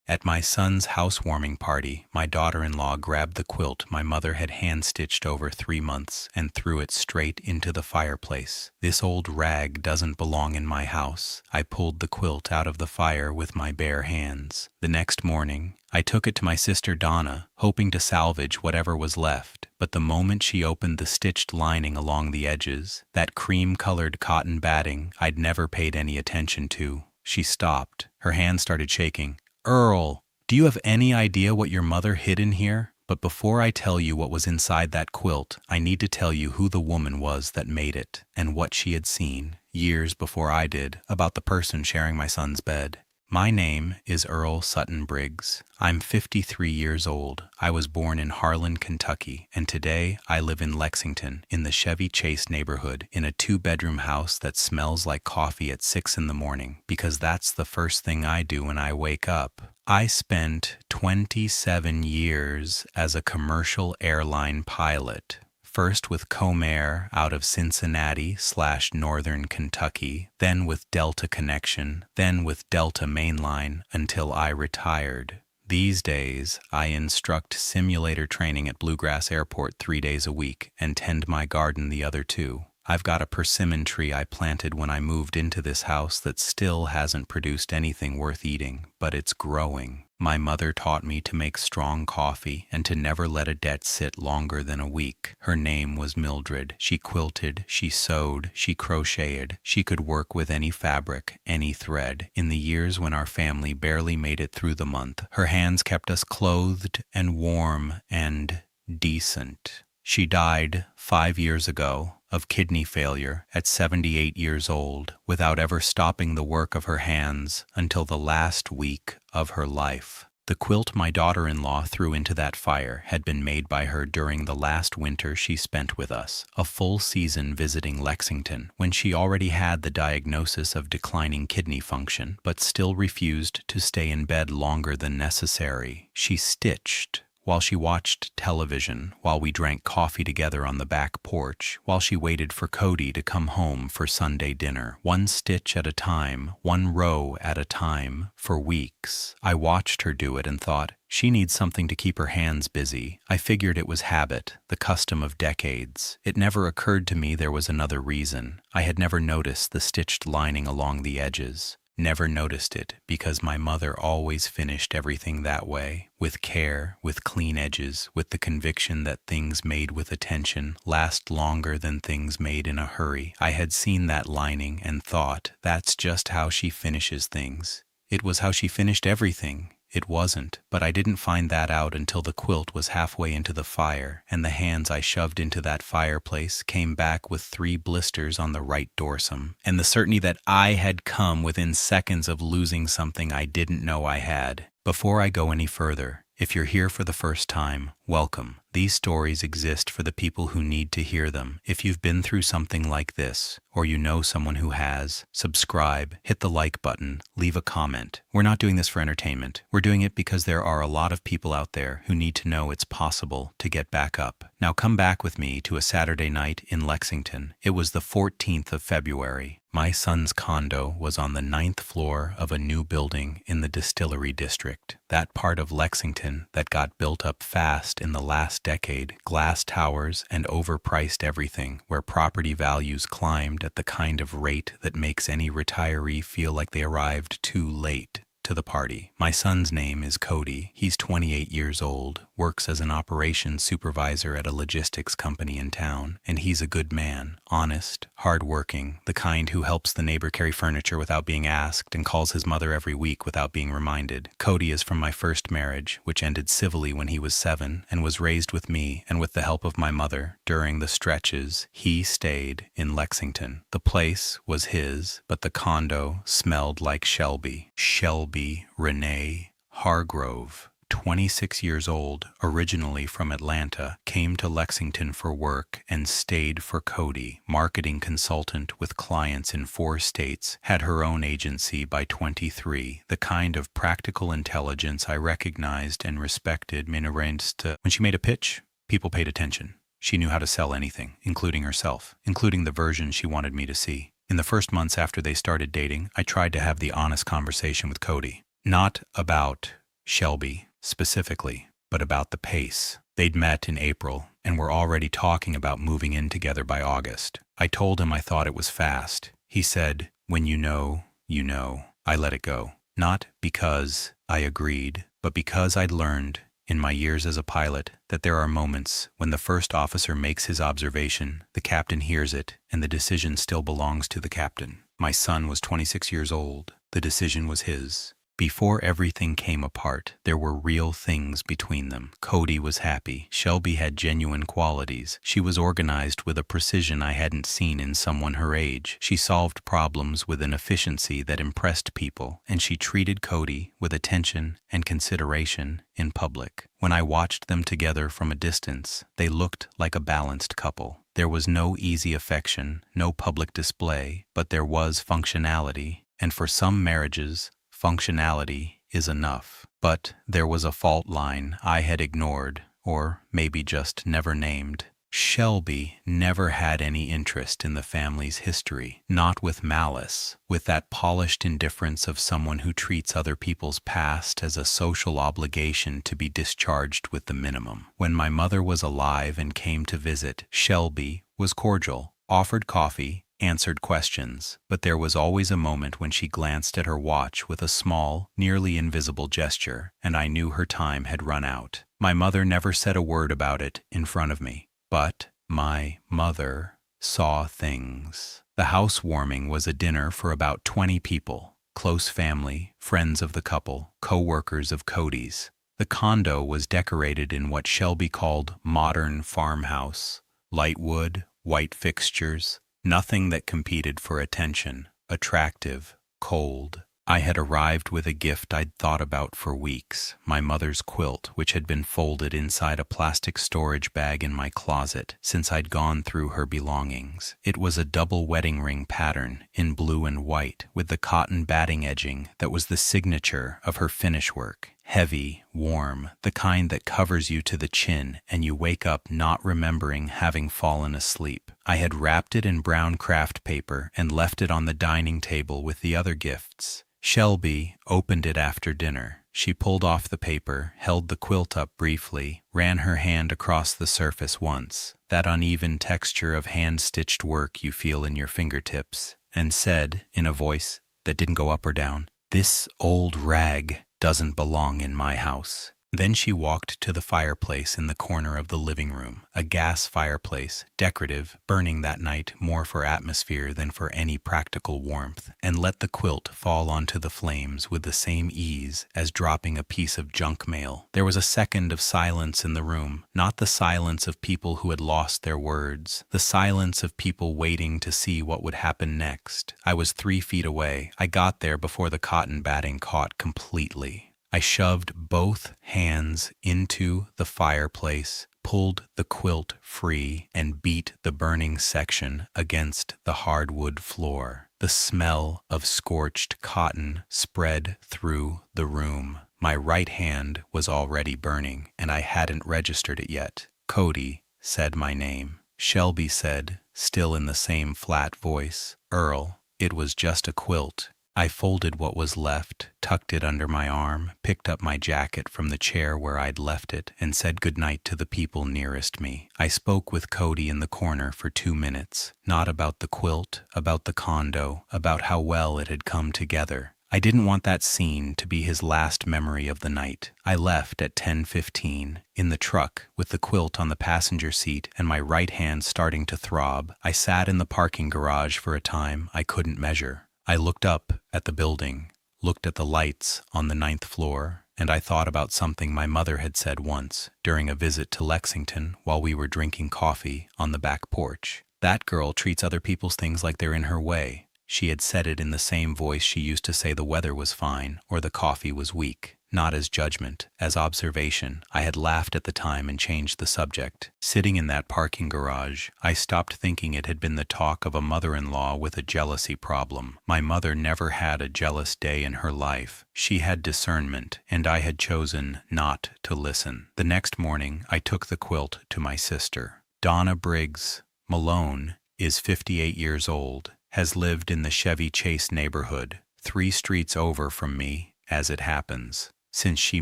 At my son's housewarming party, my daughter-in-law grabbed the quilt my mother had hand-stitched over 3 months and threw it straight into the fireplace. This old rag doesn't belong in my house. I pulled the quilt out of the fire with my bare hands. The next morning, I took it to my sister Donna, hoping to salvage whatever was left, but the moment she opened the stitched lining along the edges, that cream-colored cotton batting I'd never paid any attention to, she stopped. Her hand started shaking. "Earl, do you have any idea what your mother hid in here? But before I tell you what was inside that quilt, I need to tell you who the woman was that made it, and what she had seen, years before I did, about the person sharing my son's bed. My name is Earl Sutton Briggs. I'm 53 years old. I was born in Harlan, Kentucky, and today I live in Lexington, in the Chevy Chase neighborhood, in a 2-bedroom house that smells like coffee at 6 in the morning, because that's the first thing I do when I wake up. I spent 27 years as a commercial airline pilot. First with Comair out of Cincinnati/Northern Kentucky, then with Delta Connection, then with Delta Mainline until I retired. These days, I instruct simulator training at Bluegrass Airport 3 days a week and tend my garden the other 2. I've got a persimmon tree I planted when I moved into this house that still hasn't produced anything worth eating, but it's growing. My mother taught me to make strong coffee and to never let a debt sit longer than a week. Her name was Mildred. She quilted, she sewed, she crocheted. She could work with any fabric, any thread. In the years when our family barely made it through the month, her hands kept us clothed and warm and decent. She died 5 years ago of kidney failure at 78 years old, without ever stopping the work of her hands until the last week of her life. The quilt my daughter-in-law threw into that fire had been made by her during the last winter she spent with us, a full season visiting Lexington, when she already had the diagnosis of declining kidney function, but still refused to stay in bed longer than necessary. She stitched while she watched television, while we drank coffee together on the back porch, while she waited for Cody to come home for Sunday dinner. One stitch at a time, one row at a time, for weeks. I watched her do it and thought, she needs something to keep her hands busy. I figured it was habit, the custom of decades. It never occurred to me there was another reason. I had never noticed the stitched lining along the edges. Never noticed it because my mother always finished everything that way, with care, with clean edges, with the conviction that things made with attention last longer than things made in a hurry. I had seen that lining and thought, that's just how she finishes things. It was how she finished everything. It wasn't, but I didn't find that out until the quilt was halfway into the fire, and the hands I shoved into that fireplace came back with 3 blisters on the right dorsum, and the certainty that I had come within seconds of losing something I didn't know I had. Before I go any further, if you're here for the first time, welcome. These stories exist for the people who need to hear them. If you've been through something like this, or you know someone who has, subscribe, hit the like button, leave a comment. We're not doing this for entertainment. We're doing it because there are a lot of people out there who need to know it's possible to get back up. Now come back with me to a Saturday night in Lexington. It was the 14th of February. My son's condo was on the 9th floor of a new building in the Distillery District, that part of Lexington that got built up fast in the last decade, glass towers and overpriced everything, where property values climbed at the kind of rate that makes any retiree feel like they arrived too late to the party. My son's name is Cody. He's 28 years old, works as an operations supervisor at a logistics company in town, and he's a good man, honest, hardworking, the kind who helps the neighbor carry furniture without being asked and calls his mother every week without being reminded. Cody is from my first marriage, which ended civilly when he was 7, and was raised with me and with the help of my mother during the stretches he stayed in Lexington. The place was his, but the condo smelled like Shelby. Shelby Renee Hargrove, 26 years old, originally from Atlanta, came to Lexington for work and stayed for Cody, marketing consultant with clients in 4 states, had her own agency by 23, the kind of practical intelligence I recognized and respected. When she made a pitch, people paid attention. She knew how to sell anything, including herself, including the version she wanted me to see. In the first months after they started dating, I tried to have the honest conversation with Cody. Not about Shelby, specifically, but about the pace. They'd met in April and were already talking about moving in together by August. I told him I thought it was fast. He said, "When you know, you know." I let it go. Not because I agreed, but because I'd learned, in my years as a pilot, that there are moments when the first officer makes his observation, the captain hears it, and the decision still belongs to the captain. My son was 26 years old. The decision was his. Before everything came apart, there were real things between them. Cody was happy. Shelby had genuine qualities. She was organized with a precision I hadn't seen in someone her age. She solved problems with an efficiency that impressed people, and she treated Cody with attention and consideration in public. When I watched them together from a distance, they looked like a balanced couple. There was no easy affection, no public display, but there was functionality, and for some marriages, functionality is enough. But there was a fault line I had ignored, or maybe just never named. Shelby never had any interest in the family's history, not with malice, with that polished indifference of someone who treats other people's past as a social obligation to be discharged with the minimum. When my mother was alive and came to visit, Shelby was cordial, offered coffee, answered questions, but there was always a moment when she glanced at her watch with a small, nearly invisible gesture, and I knew her time had run out. My mother never said a word about it in front of me, but my mother saw things. The housewarming was a dinner for about 20 people, close family, friends of the couple, co-workers of Cody's. The condo was decorated in what Shelby called modern farmhouse, light wood, white fixtures, nothing that competed for attention, attractive, cold. I had arrived with a gift I'd thought about for weeks, my mother's quilt, which had been folded inside a plastic storage bag in my closet since I'd gone through her belongings. It was a double wedding ring pattern in blue and white with the cotton batting edging that was the signature of her finish work. Heavy, warm, the kind that covers you to the chin and you wake up not remembering having fallen asleep. I had wrapped it in brown craft paper and left it on the dining table with the other gifts. Shelby opened it after dinner. She pulled off the paper, held the quilt up briefly, ran her hand across the surface once, that uneven texture of hand-stitched work you feel in your fingertips, and said, in a voice that didn't go up or down, "This old rag doesn't belong in my house." Then she walked to the fireplace in the corner of the living room, a gas fireplace, decorative, burning that night more for atmosphere than for any practical warmth, and let the quilt fall onto the flames with the same ease as dropping a piece of junk mail. There was a second of silence in the room, not the silence of people who had lost their words, the silence of people waiting to see what would happen next. I was 3 feet away. I got there before the cotton batting caught completely. I shoved both hands into the fireplace, pulled the quilt free, and beat the burning section against the hardwood floor. The smell of scorched cotton spread through the room. My right hand was already burning, and I hadn't registered it yet. Cody said my name. Shelby said, still in the same flat voice, "Earl, it was just a quilt." I folded what was left, tucked it under my arm, picked up my jacket from the chair where I'd left it, and said goodnight to the people nearest me. I spoke with Cody in the corner for 2 minutes, not about the quilt, about the condo, about how well it had come together. I didn't want that scene to be his last memory of the night. I left at 10:15, in the truck, with the quilt on the passenger seat and my right hand starting to throb. I sat in the parking garage for a time I couldn't measure. I looked up at the building, looked at the lights on the 9th floor, and I thought about something my mother had said once during a visit to Lexington while we were drinking coffee on the back porch. "That girl treats other people's things like they're in her way." She had said it in the same voice she used to say the weather was fine or the coffee was weak. Not as judgment, as observation. I had laughed at the time and changed the subject. Sitting in that parking garage, I stopped thinking it had been the talk of a mother-in-law with a jealousy problem. My mother never had a jealous day in her life. She had discernment, and I had chosen not to listen. The next morning, I took the quilt to my sister. Donna Briggs Malone is 58 years old, has lived in the Chevy Chase neighborhood, 3 streets over from me, as it happens. since she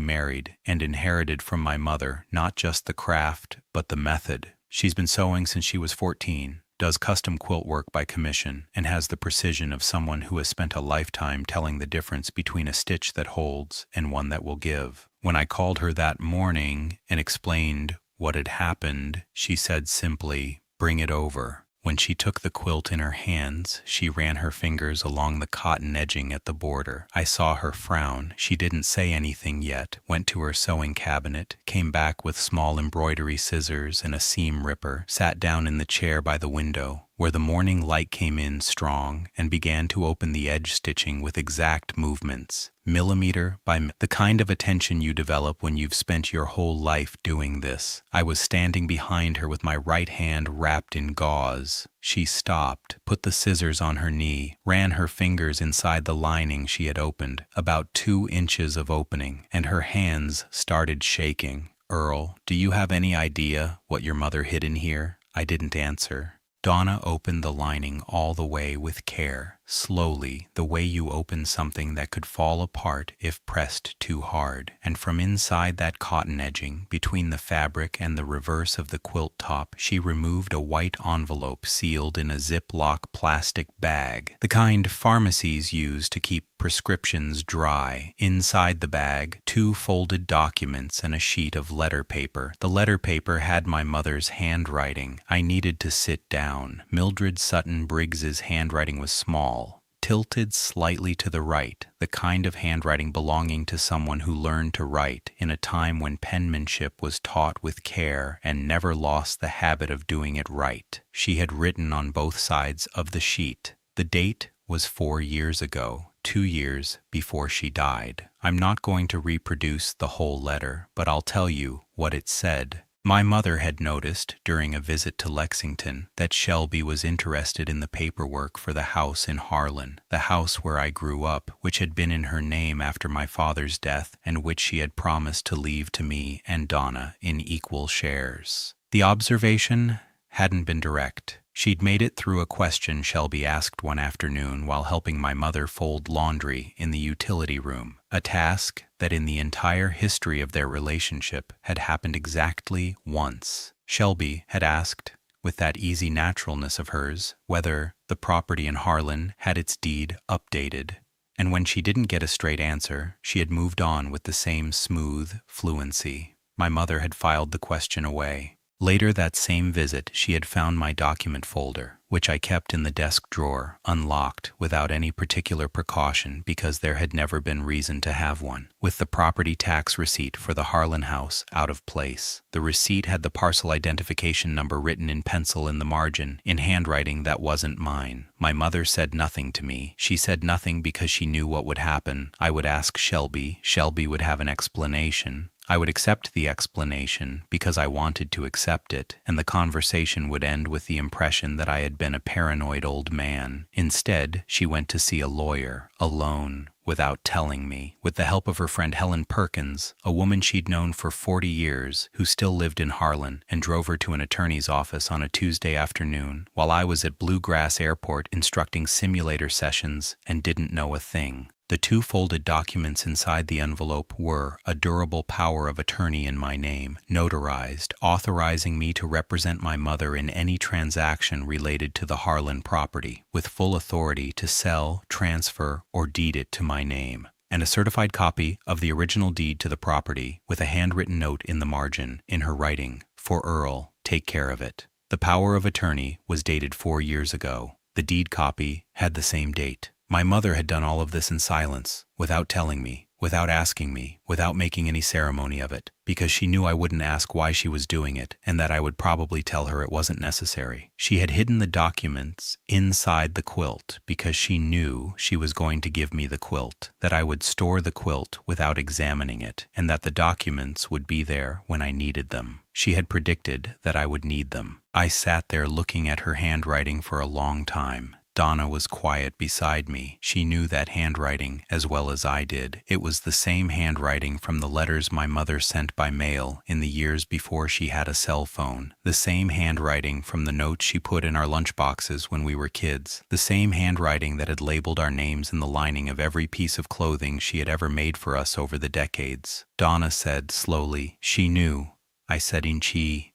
married and inherited from my mother not just the craft, but the method. She's been sewing since she was 14, does custom quilt work by commission, and has the precision of someone who has spent a lifetime telling the difference between a stitch that holds and one that will give. When I called her that morning and explained what had happened, she said simply, "Bring it over." When she took the quilt in her hands, she ran her fingers along the cotton edging at the border. I saw her frown. She didn't say anything yet, went to her sewing cabinet, came back with small embroidery scissors and a seam ripper, sat down in the chair by the window, where the morning light came in strong, and began to open the edge stitching with exact movements, millimeter by the kind of attention you develop when you've spent your whole life doing this. I was standing behind her with my right hand wrapped in gauze. She stopped, put the scissors on her knee, ran her fingers inside the lining she had opened, about 2 inches of opening, and her hands started shaking. "Earl, do you have any idea what your mother hid in here?" I didn't answer. Donna opened the lining all the way with care, slowly, the way you open something that could fall apart if pressed too hard. And from inside that cotton edging, between the fabric and the reverse of the quilt top, she removed a white envelope sealed in a Ziploc plastic bag, the kind pharmacies use to keep prescriptions dry. Inside the bag, 2 folded documents and a sheet of letter paper. The letter paper had my mother's handwriting. I needed to sit down. Mildred Sutton Briggs's handwriting was small, tilted slightly to the right, the kind of handwriting belonging to someone who learned to write in a time when penmanship was taught with care and never lost the habit of doing it right. She had written on both sides of the sheet. The date was 4 years ago. 2 years before she died. I'm not going to reproduce the whole letter, but I'll tell you what it said. My mother had noticed during a visit to Lexington that Shelby was interested in the paperwork for the house in Harlan, the house where I grew up, which had been in her name after my father's death and which she had promised to leave to me and Donna in equal shares. The observation hadn't been direct. She'd made it through a question Shelby asked one afternoon while helping my mother fold laundry in the utility room, a task that in the entire history of their relationship had happened exactly once. Shelby had asked, with that easy naturalness of hers, whether the property in Harlan had its deed updated. And when she didn't get a straight answer, she had moved on with the same smooth fluency. My mother had filed the question away. Later that same visit, she had found my document folder, which I kept in the desk drawer, unlocked, without any particular precaution because there had never been reason to have one, with the property tax receipt for the Harlan house out of place. The receipt had the parcel identification number written in pencil in the margin, in handwriting that wasn't mine. My mother said nothing to me. She said nothing because she knew what would happen. I would ask Shelby. Shelby would have an explanation. I would accept the explanation because I wanted to accept it, and the conversation would end with the impression that I had been a paranoid old man. Instead, she went to see a lawyer, alone, without telling me, with the help of her friend Helen Perkins, a woman she'd known for 40 years, who still lived in Harlan, and drove her to an attorney's office on a Tuesday afternoon, while I was at Bluegrass Airport instructing simulator sessions and didn't know a thing. The 2 folded documents inside the envelope were a durable power of attorney in my name, notarized, authorizing me to represent my mother in any transaction related to the Harlan property, with full authority to sell, transfer, or deed it to my name, and a certified copy of the original deed to the property, with a handwritten note in the margin, in her writing, "For Earl, take care of it." The power of attorney was dated 4 years ago. The deed copy had the same date. My mother had done all of this in silence, without telling me, without asking me, without making any ceremony of it, because she knew I wouldn't ask why she was doing it, and that I would probably tell her it wasn't necessary. She had hidden the documents inside the quilt because she knew she was going to give me the quilt, that I would store the quilt without examining it, and that the documents would be there when I needed them. She had predicted that I would need them. I sat there looking at her handwriting for a long time, Donna was quiet beside me. She knew that handwriting as well as I did. It was the same handwriting from the letters my mother sent by mail in the years before she had a cell phone. The same handwriting from the notes she put in our lunchboxes when we were kids. The same handwriting that had labeled our names in the lining of every piece of clothing she had ever made for us over the decades. Donna said slowly, "She knew." I said in she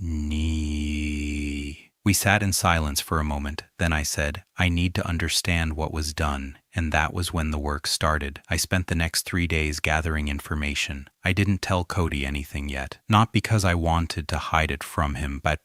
knew. We sat in silence for a moment. Then I said, "I need to understand what was done." And that was when the work started. I spent the next 3 days gathering information. I didn't tell Cody anything yet. Not because I wanted to hide it from him, but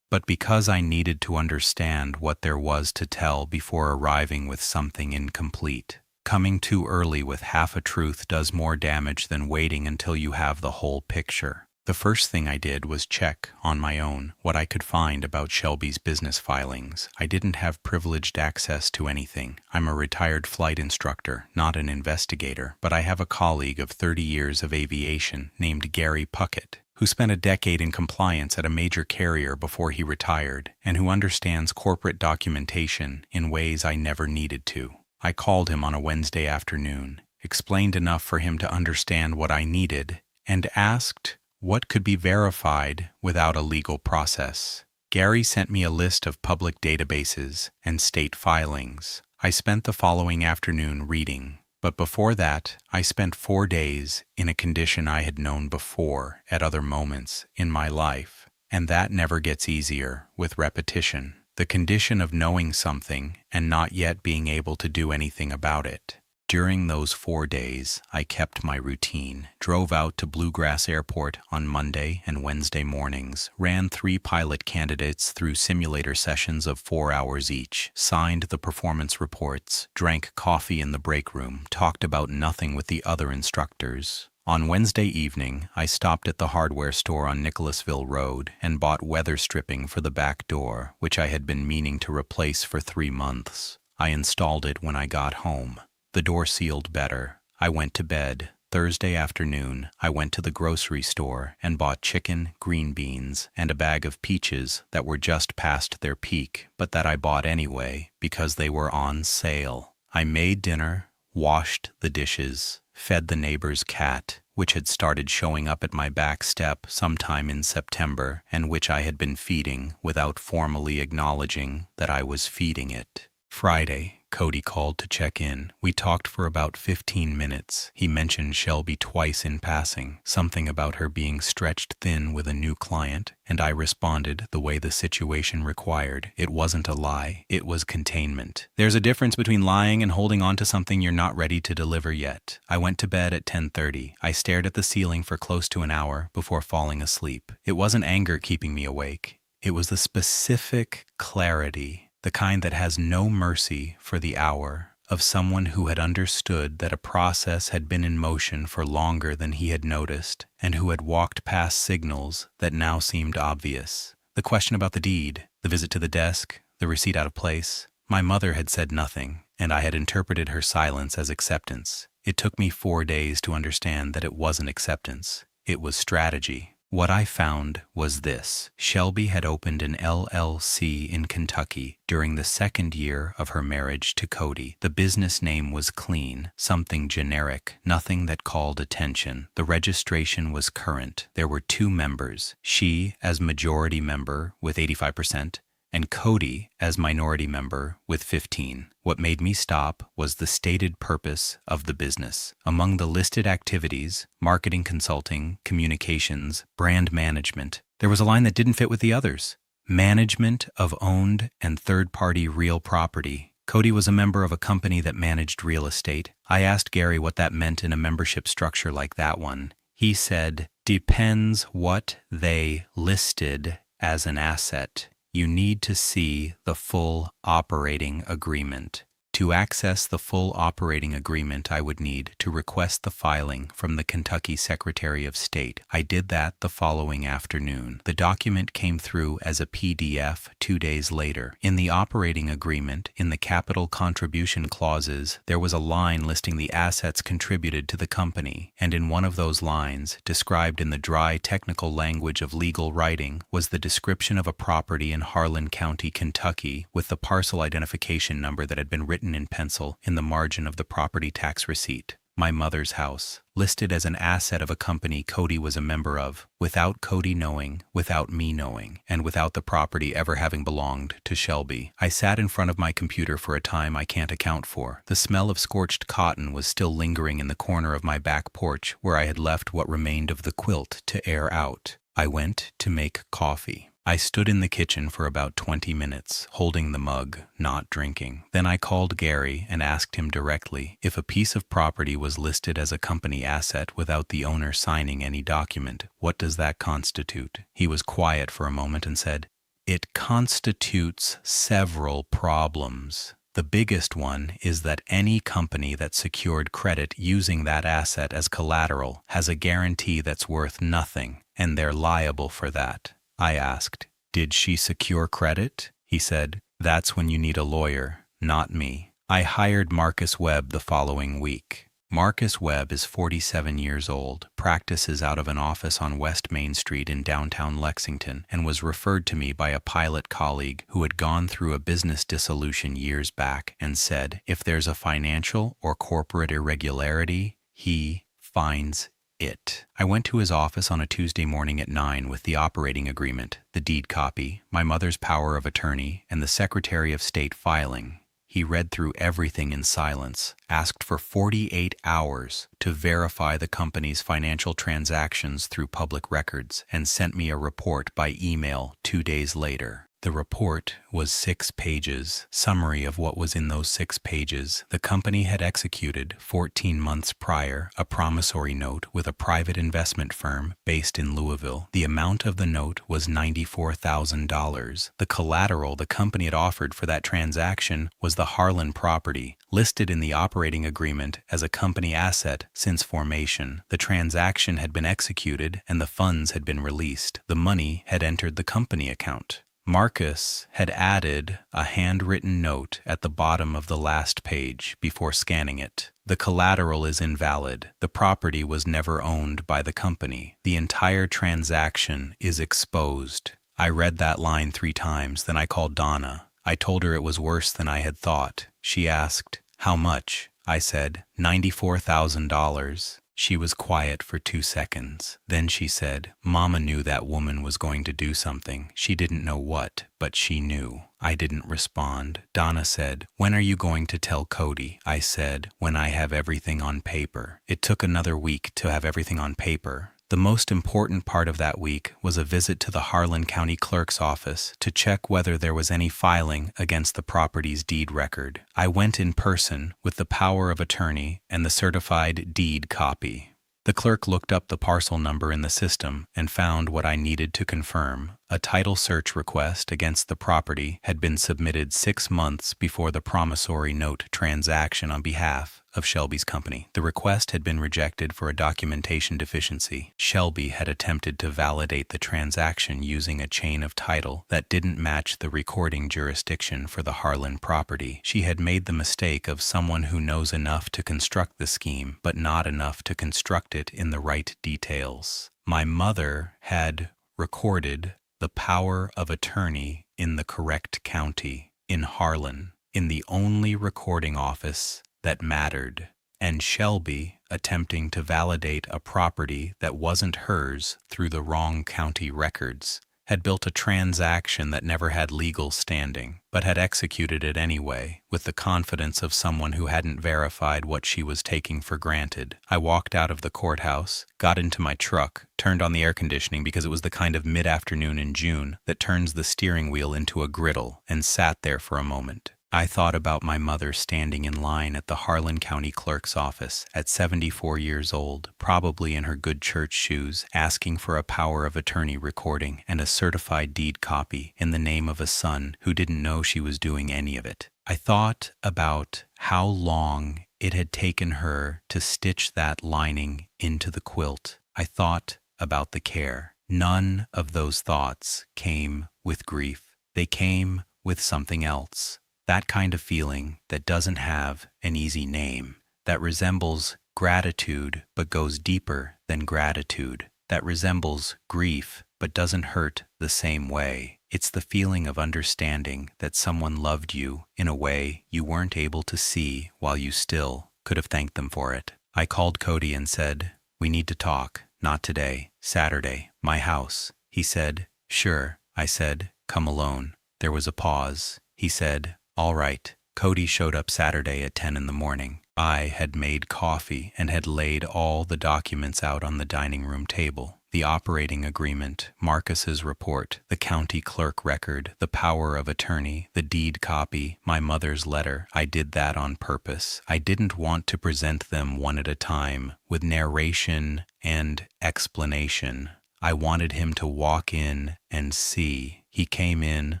because I needed to understand what there was to tell before arriving with something incomplete. Coming too early with half a truth does more damage than waiting until you have the whole picture. The first thing I did was check, on my own, what I could find about Shelby's business filings. I didn't have privileged access to anything. I'm a retired flight instructor, not an investigator, but I have a colleague of 30 years of aviation named Gary Puckett, who spent a decade in compliance at a major carrier before he retired, and who understands corporate documentation in ways I never needed to. I called him on a Wednesday afternoon, explained enough for him to understand what I needed, and asked what could be verified without a legal process. Gary sent me a list of public databases and state filings. I spent the following afternoon reading, but before that, I spent 4 days in a condition I had known before at other moments in my life, and that never gets easier with repetition. The condition of knowing something and not yet being able to do anything about it. During those 4 days, I kept my routine, drove out to Bluegrass Airport on Monday and Wednesday mornings, ran 3 pilot candidates through simulator sessions of 4 hours each, signed the performance reports, drank coffee in the break room, talked about nothing with the other instructors. On Wednesday evening, I stopped at the hardware store on Nicholasville Road and bought weather stripping for the back door, which I had been meaning to replace for 3 months. I installed it when I got home. The door sealed better. I went to bed. Thursday afternoon, I went to the grocery store and bought chicken, green beans, and a bag of peaches that were just past their peak, but that I bought anyway because they were on sale. I made dinner, washed the dishes, fed the neighbor's cat, which had started showing up at my back step sometime in September, and which I had been feeding without formally acknowledging that I was feeding it. Friday, Cody called to check in. We talked for about 15 minutes. He mentioned Shelby twice in passing, something about her being stretched thin with a new client, and I responded the way the situation required. It wasn't a lie, it was containment. There's a difference between lying and holding on to something you're not ready to deliver yet. I went to bed at 10:30. I stared at the ceiling for close to an hour before falling asleep. It wasn't anger keeping me awake. It was the specific clarity, the kind that has no mercy for the hour, of someone who had understood that a process had been in motion for longer than he had noticed, and who had walked past signals that now seemed obvious. The question about the deed, the visit to the desk, the receipt out of place. My mother had said nothing, and I had interpreted her silence as acceptance. It took me 4 days to understand that it wasn't acceptance. It was strategy. What I found was this. Shelby had opened an LLC in Kentucky during the 2nd year of her marriage to Cody. The business name was clean, something generic, nothing that called attention. The registration was current. There were 2 members, she as majority member with 85%, and Cody as minority member with 15. What made me stop was the stated purpose of the business. Among the listed activities, marketing consulting, communications, brand management, there was a line that didn't fit with the others. Management of owned and third-party real property. Cody was a member of a company that managed real estate. I asked Gary what that meant in a membership structure like that one. He said, "Depends what they listed as an asset. You need to see the full operating agreement." To access the full operating agreement, I would need to request the filing from the Kentucky Secretary of State. I did that the following afternoon. The document came through as a PDF 2 days later. In the operating agreement, in the capital contribution clauses, there was a line listing the assets contributed to the company, and in one of those lines, described in the dry technical language of legal writing, was the description of a property in Harlan County, Kentucky, with the parcel identification number that had been written in pencil in the margin of the property tax receipt. My mother's house, listed as an asset of a company Cody was a member of, without Cody knowing, without me knowing, and without the property ever having belonged to Shelby. I sat in front of my computer for a time I can't account for. The smell of scorched cotton was still lingering in the corner of my back porch where I had left what remained of the quilt to air out. I went to make coffee. I stood in the kitchen for about 20 minutes, holding the mug, not drinking. Then I called Gary and asked him directly if a piece of property was listed as a company asset without the owner signing any document, what does that constitute? He was quiet for a moment and said, "It constitutes several problems. The biggest one is that any company that secured credit using that asset as collateral has a guarantee that's worth nothing, and they're liable for that." I asked, "Did she secure credit?" He said, "That's when you need a lawyer, not me." I hired Marcus Webb the following week. Marcus Webb is 47 years old, practices out of an office on West Main Street in downtown Lexington, and was referred to me by a pilot colleague who had gone through a business dissolution years back and said, if there's a financial or corporate irregularity, he finds it. I went to his office on a Tuesday morning at 9 with the operating agreement, the deed copy, my mother's power of attorney, and the Secretary of State filing. He read through everything in silence, asked for 48 hours to verify the company's financial transactions through public records, and sent me a report by email 2 days later. The report was 6 pages. Summary of what was in those 6 pages. The company had executed 14 months prior a promissory note with a private investment firm based in Louisville. The amount of the note was $94,000. The collateral the company had offered for that transaction was the Harlan property, listed in the operating agreement as a company asset since formation. The transaction had been executed and the funds had been released. The money had entered the company account. Marcus had added a handwritten note at the bottom of the last page before scanning it. The collateral is invalid. The property was never owned by the company. The entire transaction is exposed. I read that line 3 times, then I called Donna. I told her it was worse than I had thought. She asked, "How much?" I said, $94,000. She was quiet for 2 seconds. Then she said, "Mama knew that woman was going to do something. She didn't know what, but she knew." I didn't respond. Donna said, "When are you going to tell Cody?" I said, "When I have everything on paper." It took another week to have everything on paper. The most important part of that week was a visit to the Harlan County Clerk's office to check whether there was any filing against the property's deed record. I went in person with the power of attorney and the certified deed copy. The clerk looked up the parcel number in the system and found what I needed to confirm. A title search request against the property had been submitted 6 months before the promissory note transaction on behalf of Shelby's company. The request had been rejected for a documentation deficiency. Shelby had attempted to validate the transaction using a chain of title that didn't match the recording jurisdiction for the Harlan property. She had made the mistake of someone who knows enough to construct the scheme, but not enough to construct it in the right details. My mother had recorded the power of attorney in the correct county, in Harlan, in the only recording office that mattered, and Shelby, attempting to validate a property that wasn't hers through the wrong county records, had built a transaction that never had legal standing, but had executed it anyway, with the confidence of someone who hadn't verified what she was taking for granted. I walked out of the courthouse, got into my truck, turned on the air conditioning because it was the kind of mid-afternoon in June that turns the steering wheel into a griddle, and sat there for a moment. I thought about my mother standing in line at the Harlan County Clerk's office at 74 years old, probably in her good church shoes, asking for a power of attorney recording and a certified deed copy in the name of a son who didn't know she was doing any of it. I thought about how long it had taken her to stitch that lining into the quilt. I thought about the care. None of those thoughts came with grief. They came with something else. That kind of feeling that doesn't have an easy name, that resembles gratitude but goes deeper than gratitude, that resembles grief but doesn't hurt the same way. It's the feeling of understanding that someone loved you in a way you weren't able to see while you still could have thanked them for it. I called Cody and said, "We need to talk. Not today. Saturday. My house." He said, "Sure." I said, "Come alone." There was a pause. He said, "All right." Cody showed up Saturday at 10 in the morning. I had made coffee and had laid all the documents out on the dining room table. The operating agreement, Marcus's report, the county clerk record, the power of attorney, the deed copy, my mother's letter. I did that on purpose. I didn't want to present them one at a time with narration and explanation. I wanted him to walk in and see. He came in,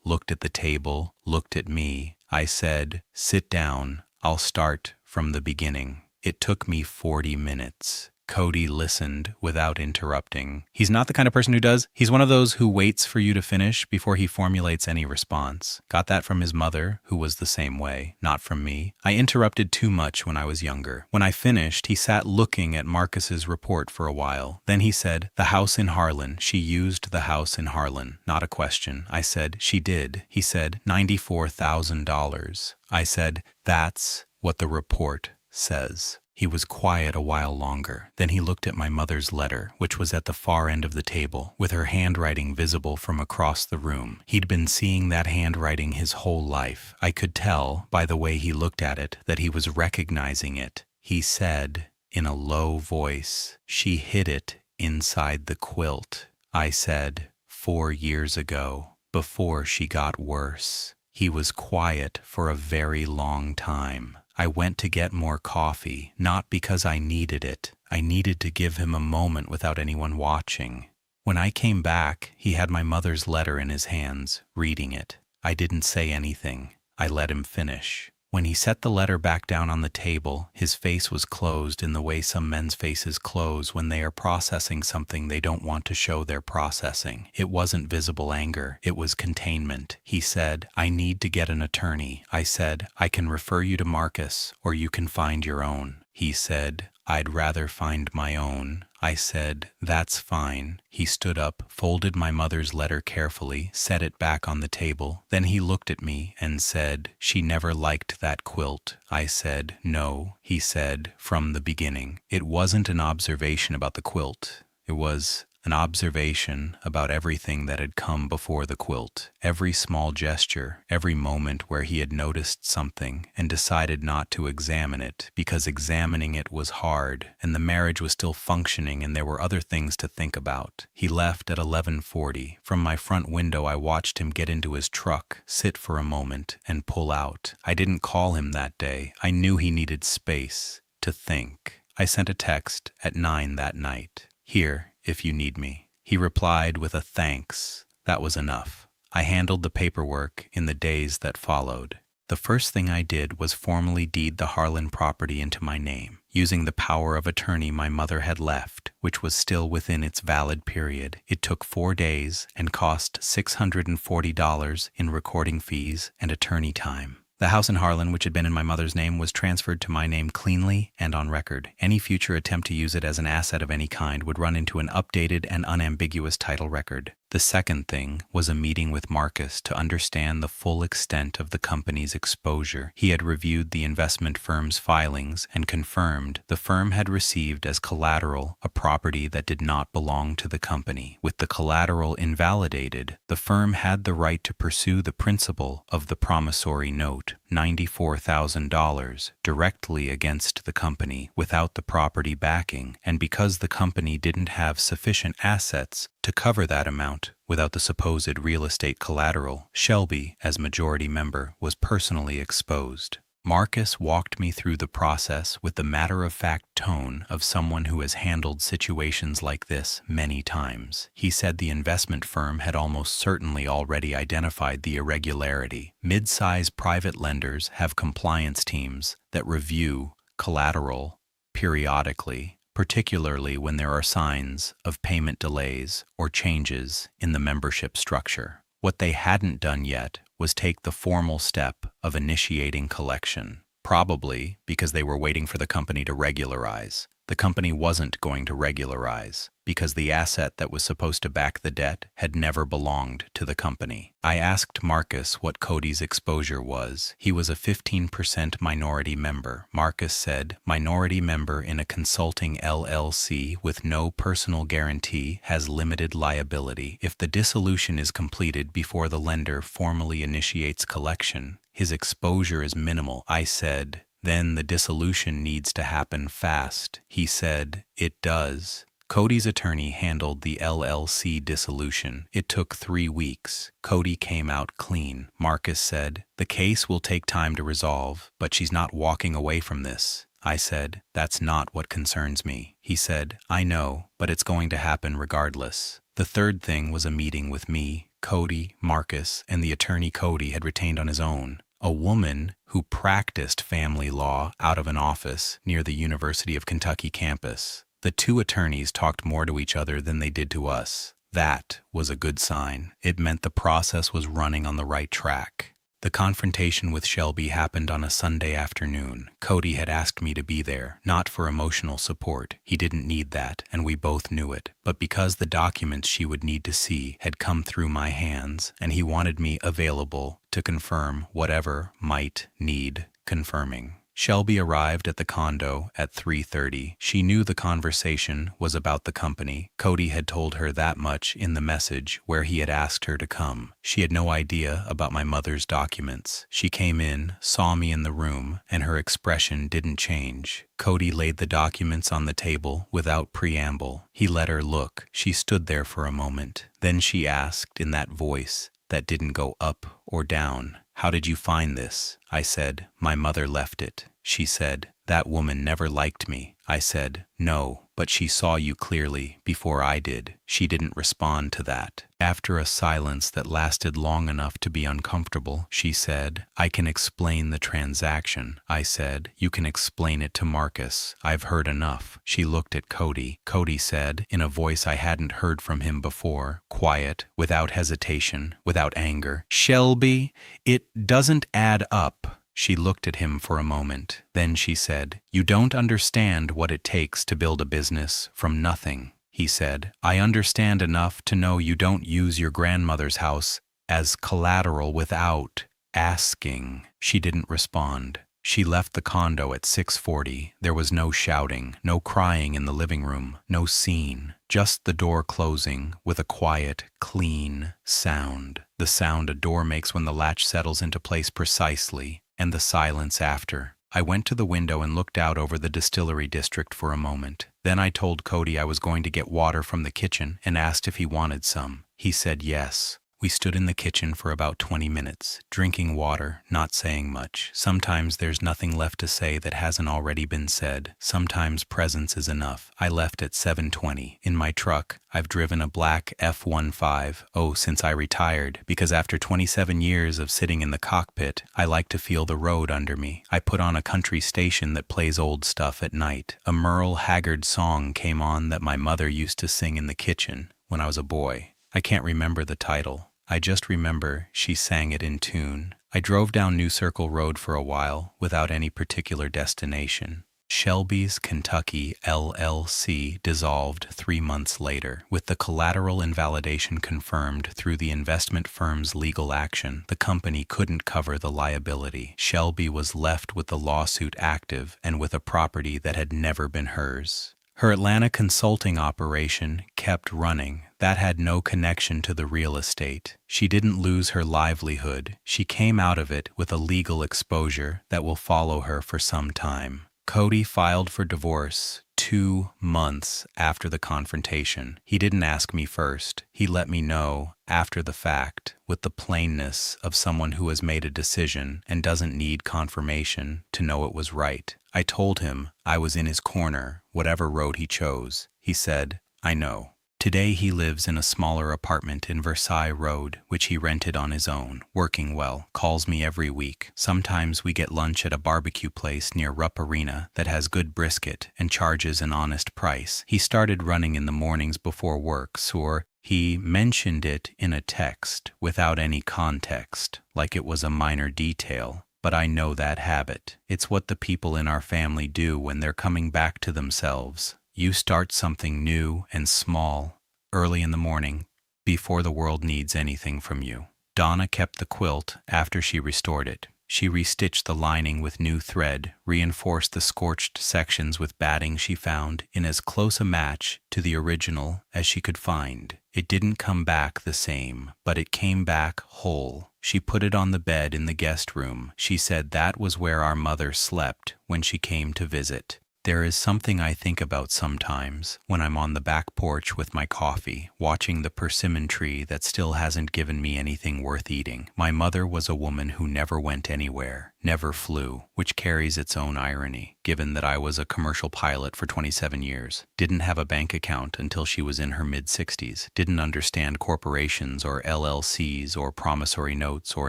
looked at the table, looked at me. I said, "Sit down. I'll start from the beginning." It took me 40 minutes. Cody listened without interrupting. He's not the kind of person who does. He's one of those who waits for you to finish before he formulates any response. Got that from his mother, who was the same way, not from me. I interrupted too much when I was younger. When I finished, he sat looking at Marcus's report for a while. Then he said, "The house in Harlan. She used the house in Harlan." Not a question. I said, "She did." He said, $94,000. I said, "That's what the report says." He was quiet a while longer. Then he looked at my mother's letter, which was at the far end of the table, with her handwriting visible from across the room. He'd been seeing that handwriting his whole life. I could tell, by the way he looked at it, that he was recognizing it. He said, in a low voice, "She hid it inside the quilt." I said, 4 years ago, before she got worse." He was quiet for a very long time. I went to get more coffee, not because I needed it. I needed to give him a moment without anyone watching. When I came back, he had my mother's letter in his hands, reading it. I didn't say anything. I let him finish. When he set the letter back down on the table, his face was closed in the way some men's faces close when they are processing something they don't want to show they're processing. It wasn't visible anger, it was containment. He said, "I need to get an attorney." I said, "I can refer you to Marcus, or you can find your own." He said, "I'd rather find my own." I said, "That's fine." He stood up, folded my mother's letter carefully, set it back on the table. Then he looked at me and said, "She never liked that quilt." I said, "No." He said, "From the beginning." It wasn't an observation about the quilt. It was an observation about everything that had come before the quilt. Every small gesture, every moment where he had noticed something and decided not to examine it because examining it was hard and the marriage was still functioning and there were other things to think about. He left at 11:40. From my front window I watched him get into his truck, sit for a moment, and pull out. I didn't call him that day. I knew he needed space to think. I sent a text at 9 that night. "Here, if you need me." He replied with a thanks. That was enough. I handled the paperwork in the days that followed. The first thing I did was formally deed the Harlan property into my name, using the power of attorney my mother had left, which was still within its valid period. It took 4 days and cost $640 in recording fees and attorney time. The house in Harlan, which had been in my mother's name, was transferred to my name cleanly and on record. Any future attempt to use it as an asset of any kind would run into an updated and unambiguous title record. The second thing was a meeting with Marcus to understand the full extent of the company's exposure. He had reviewed the investment firm's filings and confirmed the firm had received as collateral a property that did not belong to the company. With the collateral invalidated, the firm had the right to pursue the principal of the promissory note, $94,000, directly against the company without the property backing, and because the company didn't have sufficient assets to cover that amount without the supposed real estate collateral, Shelby, as majority member, was personally exposed. Marcus walked me through the process with the matter-of-fact tone of someone who has handled situations like this many times. He said the investment firm had almost certainly already identified the irregularity. Mid-size private lenders have compliance teams that review collateral periodically, particularly when there are signs of payment delays or changes in the membership structure. What they hadn't done yet was take the formal step of initiating collection, probably because they were waiting for the company to regularize. The company wasn't going to regularize because the asset that was supposed to back the debt had never belonged to the company. I asked Marcus what Cody's exposure was. He was a 15% minority member. Marcus said, minority member in a consulting LLC with no personal guarantee has limited liability. If the dissolution is completed before the lender formally initiates collection, his exposure is minimal. I said, then the dissolution needs to happen fast. He said, it does. Cody's attorney handled the LLC dissolution. It took 3 weeks. Cody came out clean. Marcus said, the case will take time to resolve, but she's not walking away from this. I said, that's not what concerns me. He said, I know, but it's going to happen regardless. The third thing was a meeting with me, Cody, Marcus, and the attorney Cody had retained on his own. A woman who practiced family law out of an office near the University of Kentucky campus. The two attorneys talked more to each other than they did to us. That was a good sign. It meant the process was running on the right track. The confrontation with Shelby happened on a Sunday afternoon. Cody had asked me to be there, not for emotional support. He didn't need that, and we both knew it. But because the documents she would need to see had come through my hands, and he wanted me available to confirm whatever might need confirming. Shelby arrived at the condo at 3:30. She knew the conversation was about the company. Cody had told her that much in the message where he had asked her to come. She had no idea about my mother's documents. She came in, saw me in the room, and her expression didn't change. Cody laid the documents on the table without preamble. He let her look. She stood there for a moment. Then she asked in that voice that didn't go up or down, how did you find this? I said, my mother left it. She said, that woman never liked me. I said, no, but she saw you clearly before I did. She didn't respond to that. After a silence that lasted long enough to be uncomfortable, she said, I can explain the transaction. I said, you can explain it to Marcus. I've heard enough. She looked at Cody. Cody said, in a voice I hadn't heard from him before, quiet, without hesitation, without anger, Shelby, it doesn't add up. She looked at him for a moment. Then she said, you don't understand what it takes to build a business from nothing. He said, I understand enough to know you don't use your grandmother's house as collateral without asking. She didn't respond. She left the condo at 6:40. There was no shouting, no crying in the living room, no scene, just the door closing with a quiet, clean sound. The sound a door makes when the latch settles into place precisely, and the silence after. I went to the window and looked out over the distillery district for a moment. Then I told Cody I was going to get water from the kitchen and asked if he wanted some. He said yes. We stood in the kitchen for about 20 minutes, drinking water, not saying much. Sometimes there's nothing left to say that hasn't already been said. Sometimes presence is enough. I left at 7:20. In my truck, I've driven a black F-15 since I retired, because after 27 years of sitting in the cockpit, I like to feel the road under me. I put on a country station that plays old stuff at night. A Merle Haggard song came on that my mother used to sing in the kitchen when I was a boy. I can't remember the title. I just remember she sang it in tune. I drove down New Circle Road for a while without any particular destination. Shelby's Kentucky LLC dissolved 3 months later. With the collateral invalidation confirmed through the investment firm's legal action, the company couldn't cover the liability. Shelby was left with the lawsuit active and with a property that had never been hers. Her Atlanta consulting operation kept running. That had no connection to the real estate. She didn't lose her livelihood. She came out of it with a legal exposure that will follow her for some time. Cody filed for divorce 2 months after the confrontation. He didn't ask me first. He let me know after the fact, with the plainness of someone who has made a decision and doesn't need confirmation to know it was right. I told him I was in his corner, whatever road he chose. He said, "I know." Today he lives in a smaller apartment in Versailles Road, which he rented on his own, working well, calls me every week. Sometimes we get lunch at a barbecue place near Rupp Arena that has good brisket and charges an honest price. He started running in the mornings before work, so he mentioned it in a text without any context, like it was a minor detail. But I know that habit. It's what the people in our family do when they're coming back to themselves. You start something new and small, early in the morning, before the world needs anything from you. Donna kept the quilt after she restored it. She restitched the lining with new thread, reinforced the scorched sections with batting she found in as close a match to the original as she could find. It didn't come back the same, but it came back whole. She put it on the bed in the guest room. She said that was where our mother slept when she came to visit. There is something I think about sometimes when I'm on the back porch with my coffee, watching the persimmon tree that still hasn't given me anything worth eating. My mother was a woman who never went anywhere, never flew, which carries its own irony, given that I was a commercial pilot for 27 years, didn't have a bank account until she was in her mid-60s, didn't understand corporations or LLCs or promissory notes or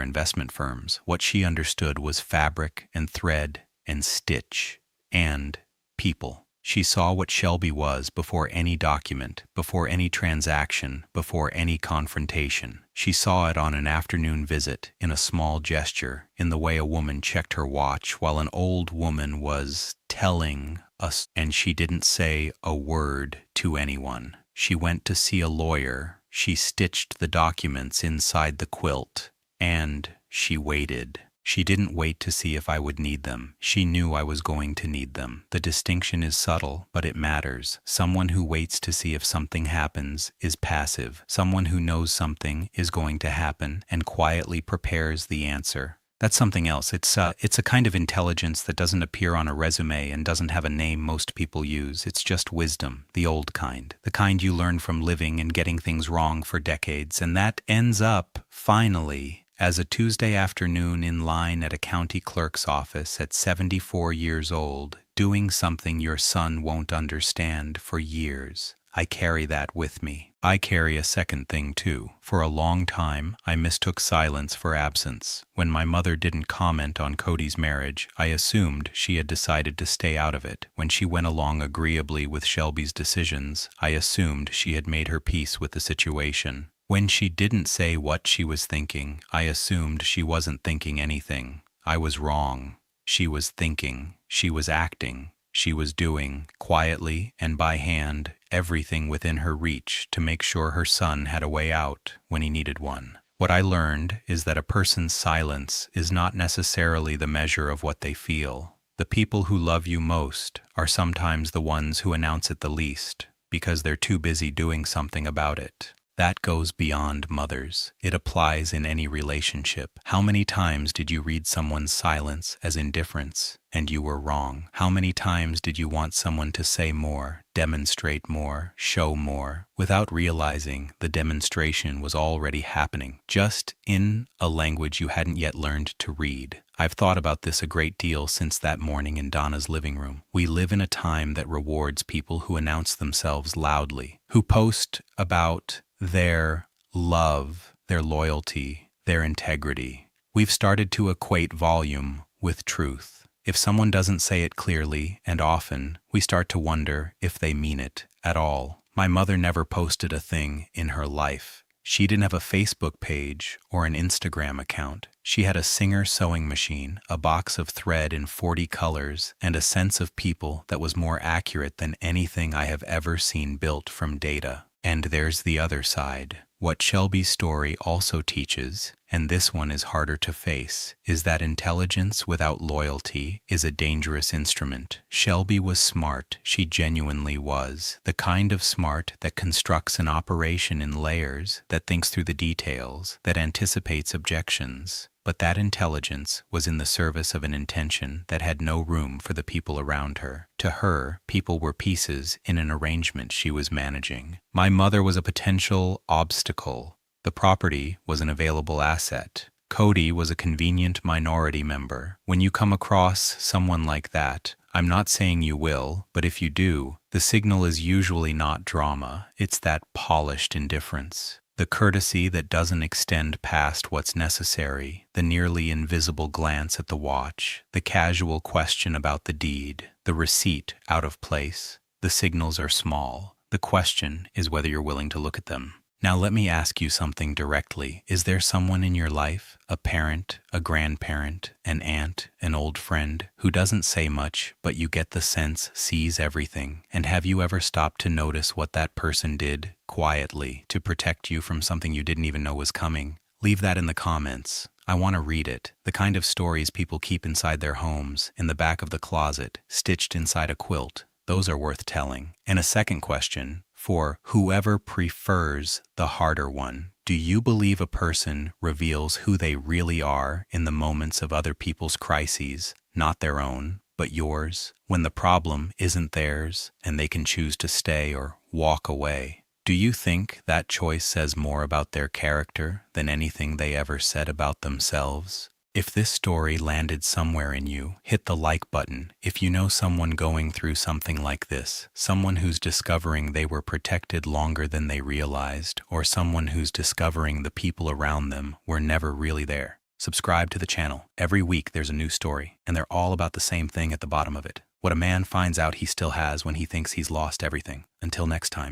investment firms. What she understood was fabric and thread and stitch and people. She saw what Shelby was before any document, before any transaction, before any confrontation. She saw it on an afternoon visit, in a small gesture, in the way a woman checked her watch while an old woman was telling us, and she didn't say a word to anyone. She went to see a lawyer. She stitched the documents inside the quilt, and she waited. She didn't wait to see if I would need them. She knew I was going to need them. The distinction is subtle, but it matters. Someone who waits to see if something happens is passive. Someone who knows something is going to happen and quietly prepares the answer. That's something else. It's a kind of intelligence that doesn't appear on a resume and doesn't have a name most people use. It's just wisdom, the old kind. The kind you learn from living and getting things wrong for decades. And that ends up, finally, as a Tuesday afternoon in line at a county clerk's office at 74 years old, doing something your son won't understand for years. I carry that with me. I carry a second thing too. For a long time, I mistook silence for absence. When my mother didn't comment on Cody's marriage, I assumed she had decided to stay out of it. When she went along agreeably with Shelby's decisions, I assumed she had made her peace with the situation. When she didn't say what she was thinking, I assumed she wasn't thinking anything. I was wrong. She was thinking. She was acting. She was doing, quietly and by hand, everything within her reach to make sure her son had a way out when he needed one. What I learned is that a person's silence is not necessarily the measure of what they feel. The people who love you most are sometimes the ones who announce it the least, because they're too busy doing something about it. That goes beyond mothers. It applies in any relationship. How many times did you read someone's silence as indifference, and you were wrong? How many times did you want someone to say more, demonstrate more, show more, without realizing the demonstration was already happening, just in a language you hadn't yet learned to read? I've thought about this a great deal since that morning in Donna's living room. We live in a time that rewards people who announce themselves loudly, who post about their love, their loyalty, their integrity. We've started to equate volume with truth. If someone doesn't say it clearly and often, we start to wonder if they mean it at all. My mother never posted a thing in her life. She didn't have a Facebook page or an Instagram account. She had a Singer sewing machine, a box of thread in 40 colors, and a sense of people that was more accurate than anything I have ever seen built from data. And there's the other side. What Shelby's story also teaches, and this one is harder to face, is that intelligence without loyalty is a dangerous instrument. Shelby was smart, she genuinely was. The kind of smart that constructs an operation in layers, that thinks through the details, that anticipates objections. but that intelligence was in the service of an intention that had no room for the people around her. To her, people were pieces in an arrangement she was managing. My mother was a potential obstacle. The property was an available asset. Cody was a convenient minority member. When you come across someone like that, I'm not saying you will, but if you do, the signal is usually not drama. It's that polished indifference. The courtesy that doesn't extend past what's necessary, the nearly invisible glance at the watch, the casual question about the deed, the receipt out of place. The signals are small. The question is whether you're willing to look at them. Now let me ask you something directly. Is there someone in your life, a parent, a grandparent, an aunt, an old friend, who doesn't say much, but you get the sense sees everything? And have you ever stopped to notice what that person did, quietly, to protect you from something you didn't even know was coming? Leave that in the comments. I want to read it. The kind of stories people keep inside their homes, in the back of the closet, stitched inside a quilt. Those are worth telling. And a second question, for whoever prefers the harder one. Do you believe a person reveals who they really are in the moments of other people's crises, not their own, but yours, when the problem isn't theirs and they can choose to stay or walk away? Do you think that choice says more about their character than anything they ever said about themselves? If this story landed somewhere in you, hit the like button. If you know someone going through something like this, someone who's discovering they were protected longer than they realized, or someone who's discovering the people around them were never really there, subscribe to the channel. Every week there's a new story, and they're all about the same thing at the bottom of it. What a man finds out he still has when he thinks he's lost everything. Until next time.